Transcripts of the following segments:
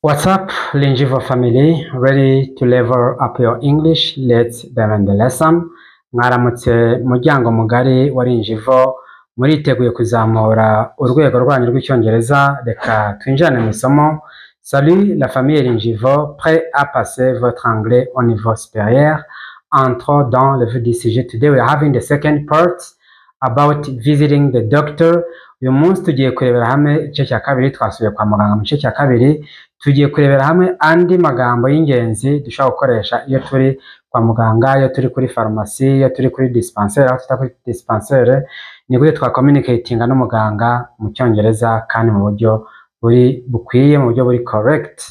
What's up, Linjivo family? Ready to level up your English? Let's begin the lesson. Mwaramutse muryango mugari wa Linjivo, muriteguye kuzamura urwego rwanyu rw'icyongereza. Reka twinjirane mu isomo. Salut la famille Linjivo, prêt à passer votre anglais au niveau supérieur. Entrons dans le vif du sujet. Today we are having the second part about visiting the doctor. Uyu munsi tugiye kurebera hamwe igice cya kabiri. Twasubiye kwa muganga mu gice cya kabiri. Tugiye kurebera hamwe andi magambo y'ingenzi dushobora gukoresha iyo turi kwa muganga, iyo turi kuri farumasi, iyo turi kuri dispensaire. Aho tuta kuri dispensaire ni gute twacommunicatinga n'umuganga mu cyongereza kandi mu buryo buri bukwiye, mu buryo buri correct.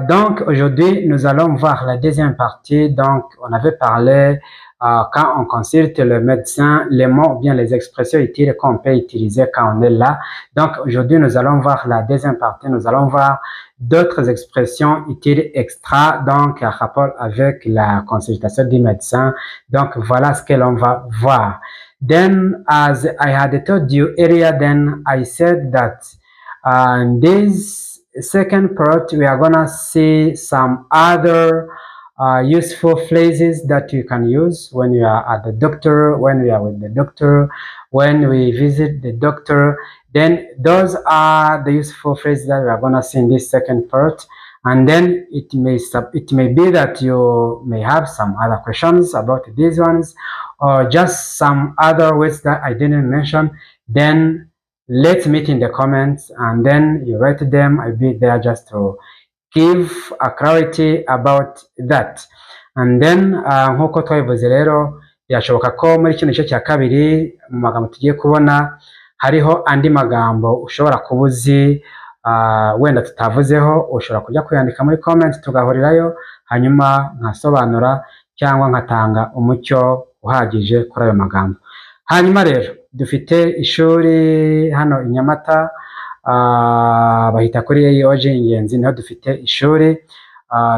Donc aujourd'hui nous allons voir la deuxième partie. Donc on avait parlé quand on consulte le médecin, les mots ou bien les expressions utiles qu'on peut utiliser quand on est là. Donc aujourd'hui nous allons voir la deuxième partie. Nous allons voir d'autres expressions utiles extra, donc en rapport avec la consultation du médecin. Donc voilà ce que l'on va voir. Then, as I had told you earlier, then I said that this second part we are gonna see some other useful phrases that you can use when you are at the doctor, when we are with the doctor, when we visit the doctor. Then those are the useful phrases that we are gonna see in this second part. And then it may be that you may have some other questions about these ones, or just some other words that I didn't mention. Then let's meet in the comments, and then you write them. I'll be there just to give a clarity about that. And then nkuko twabivuze rero, birashoboka ko muri kino gice cya kabiri mu magambo tugiye kubona hariho andi magambo ushobora kuba uzi wenda tutavuzeho. Ushobora kujya kuyandika muri comment tugahurirayo, hanyuma nkasobanura cyangwa nkatanga umucyo uhagije kuri ayo magambo. Hanyuma rero dufite ishuri hano i Nyamata, bahita kuri AOG Ingenzi, niho dufite ishuri.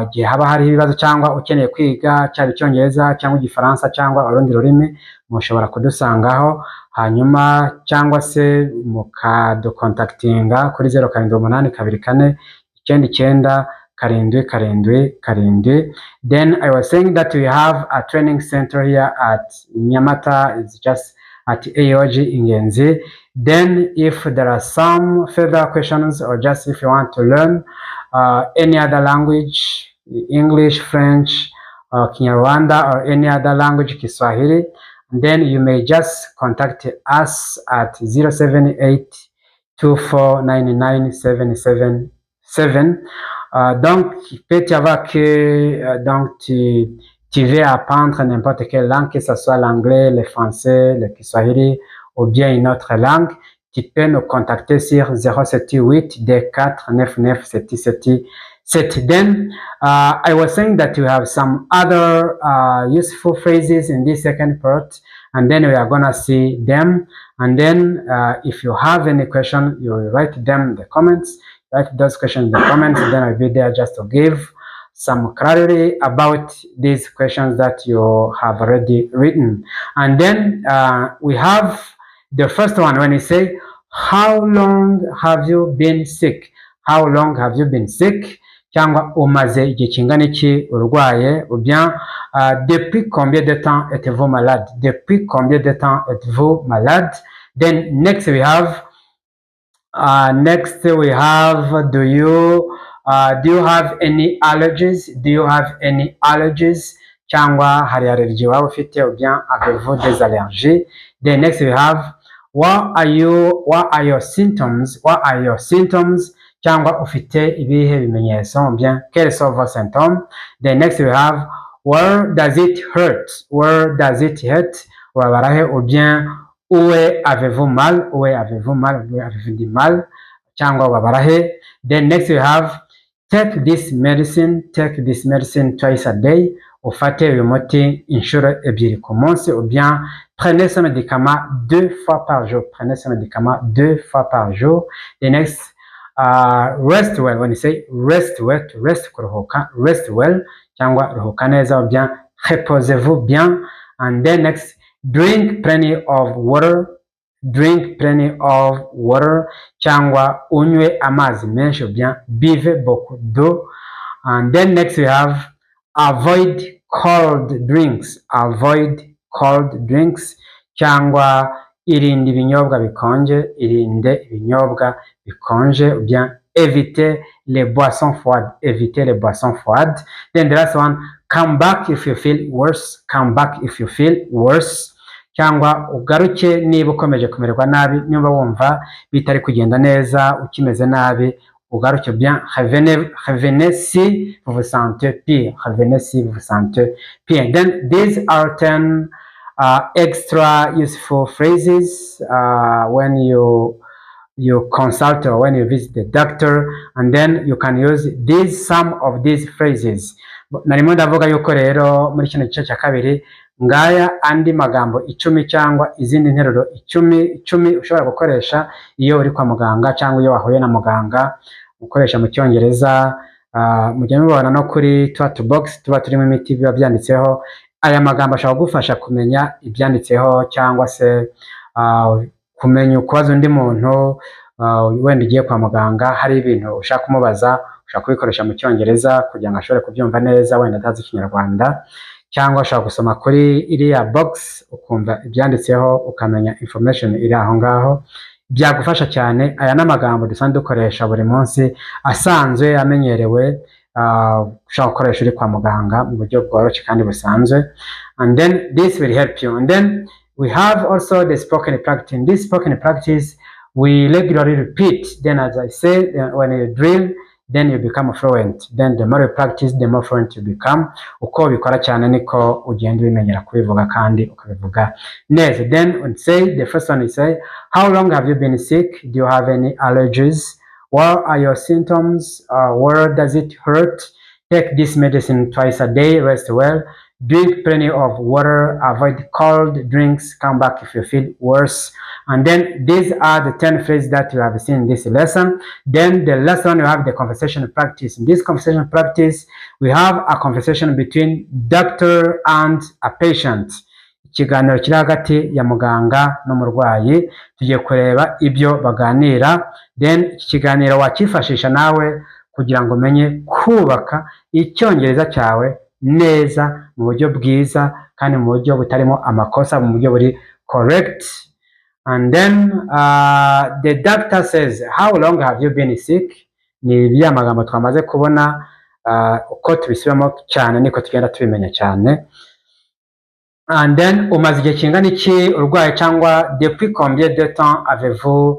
Igihe haba hari ibibazo cyangwa ukeneye kwiga cyaba icyongereza cyangwa igifaransa cyangwa urundi rurimi, mushobora kudusangaho, hanyuma cyangwa se mukadukontaktinga kuri 0782999777. Then I was saying that we have a training center here at Nyamata. It's just at AOG Ingenzi. Then if there are some further questions, or just if you want to learn any other language, English, French, Kinyarwanda, or any other language, Kiswahili, then you may just contact us at 078-2499-777. Donc, peut y avoir que donc tu veux apprendre n'importe quelle langue, que ce soit l'anglais, le français, le Kiswahili ou bien une autre langue, tu peux nous contacter sur 078-2499-777. Then I was saying that we have some other useful phrases in this second part, and then we are gonna see them. And then if you have any question, you will write them in the comments. Write those questions in the comments, and then I'll be there just to give some clarity about these questions that you have already written. And then we have the first one. When you say, how long have you been sick? How long have you been sick? Cyangwa umaze igihe kingana iki urwaye, ou bien depuis combien de temps êtes-vous malade? Depuis combien de temps êtes-vous malade? Then next we have do you have any allergies? Do you have any allergies? Cyangwa hari allergie waba ufite, ou bien avez-vous des allergies? Then next we have what are your symptoms? What are your symptoms? Cyangwa ufite ibihe bimenyetso, ou bien quels sont vos symptômes? Then next we have where does it hurt? Where does it hurt? Urabarahe, ou bien où avez-vous mal? Où avez-vous mal? Où avez-vous du mal? Cyangwa urabarahe. Then next we have take this medicine twice a day. Ufate uyu muti inshuro ebyiri ku munsi, ou bien prenez ce médicament 2 fois par jour. Prenez ce médicament 2 fois par jour. The next rest well. When you say rest well, to rest kuruhuka, rest well cyangwa ruhuka neza, ou bien reposez-vous bien. And then next, drink plenty of water. drink plenty of water, cyangwa unywe amazi menshi, ou bien buvez beaucoup d'eau. And then next we have avoid cold drinks, avoid cold drinks, cyangwa irinde ibinyobwa bikonje, irinde ibinyobwa bikonje, ou bien éviter les boissons froides, éviter les boissons froides. Then the last one, come back if you feel worse, come back if you feel worse, cyangwa ugaruke niba ukomeje kumererwa nabi, nyumva wumva bitari kugenda neza, ukimeze nabi, ugaruke, bien revenez si vous vous sentez pire, revenez si vous vous sentez pire. Then these are 10 extra useful phrases when you consult or when you visit the doctor, and then you can use some of these phrases. Narimo ndavuga yuko rero muri kino gice cya kabiri ngaya andi magambo 10 cyangwa izindi nteruro 10 ushobora gukoresha iyo uri kwa muganga cyangwa iyo wahuye na muganga, ukoresha mu Cyongereza. Mujye mubona no kuri Twat box tuba turimo imiti biba byanditseho aya magambo ashobora gufasha kumenya ibyanditseho, cyangwa se kumenya ukubaza undi muntu wenda ugiye kwa muganga hari ibintu ushaka kumubaza, ushaka kubikoresha mu Cyongereza kugira ngo ashobore kubyumva neza wenda atazi Ikinyarwanda, cyangwa ushaka gusoma kuri iriya box ukumva ibyanditseho ukamenya information iri aho ngaho, byagufasha cyane. Aya n'amagambo dusanzwe dukoresha buri munsi asanzwe amenyerewe, ushaka gukoresha uri kwa muganga mu buryo bworoshye kandi busanzwe, and then this will help you. And then we have also the spoken practice. In this spoken practice we regularly repeat, then as I said, when you drill then you become fluent, then the more you practice the more fluent you become. Uko bikora cyane niko ugenda ubimenyera kubivuga kandi ukabivuga neza. Then we say the first one is say, how long have you been sick? Do you have any allergies? What are your symptoms? Where does it hurt? Take this medicine twice a day, rest well, drink plenty of water, avoid cold drinks, come back if you feel worse. And then these are the 10 phrases that you have seen in this lesson. Then the last one, you have the conversation practice. In this conversation practice, we have a conversation between doctor and a patient. Ikiganiro kiri hagati ya muganga n'umurwayi, tugiye kureba ibyo baganira. Then iki kiganiro wakifashisha nawe kugira ngo umenye kubaka Icyongereza cyawe neza mu buryo bwiza kandi mu buryo butarimo amakosa, mu buryo buri correct. And then the doctor says, how long have you been sick? Ni bya magambo twamaze kubona, uko tubisubiramo cyane niko tugenda tubimenya cyane. And then umaze igihe kingana iki urwaye, cyangwa depuis combien de temps avez-vous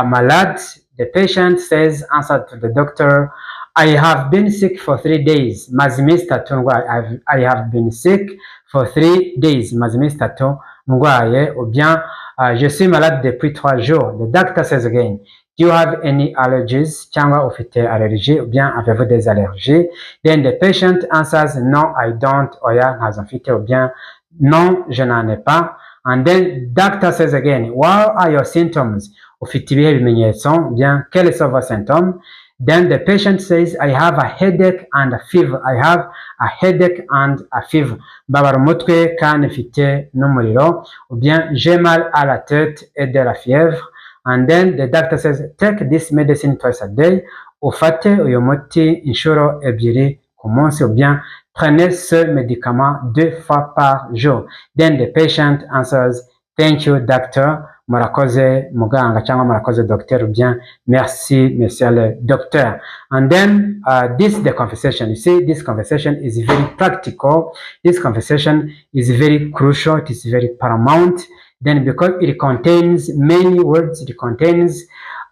malade? The patient says, answer to the doctor, I have been sick for 3 days. Maze iminsi 3 ndwaye. I have been sick for 3 days. Maze iminsi 3 ndwaye. Ou bien je suis malade depuis 3 jours. The doctor says again, do you have any allergies? Cyangwa ufite allergie? Ou bien avez-vous des allergies? Then the patient answers, no, I don't. Oya, ntazo mfite. Ou bien non, je n'en ai pas. And then doctor says again, what are your symptoms? Ufite ibihe bimenyetso? Bien, quels sont vos symptômes? Then the patient says, I have a headache and a fever. I have a headache and a fever. Mbabara umutwe kandi mfite n'umuriro. Ou bien, j'ai mal à la tête et de la fièvre. And then the doctor says, take this medicine twice a day. Ufate uyu muti inshuro ebyiri ku munsi. Ou bien, prenez ce médicament 2 fois par jour. Then the patient answers, thank you, doctor. Murakoze muganga, cyangwa murakoze docteur, ou bien merci monsieur le docteur. And then this is the conversation. You see, this conversation is very practical. This conversation is very crucial. It is very paramount. Then because it contains many words, it contains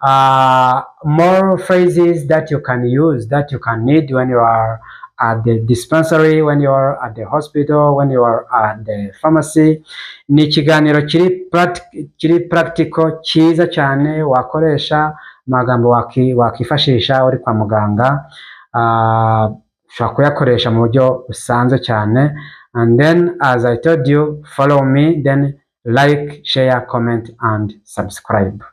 more phrases that you can use, that you can need when you are at the dispensary, when you are at the hospital, when you are at the pharmacy. Ni ikiganiro kiri practical cyiza cyane wakoresha amagambo wakifashisha uri kwa muganga, ushobora kuyakoresha mu buryo busanzwe cyane. And then as I told you, follow me, then like, share, comment and subscribe.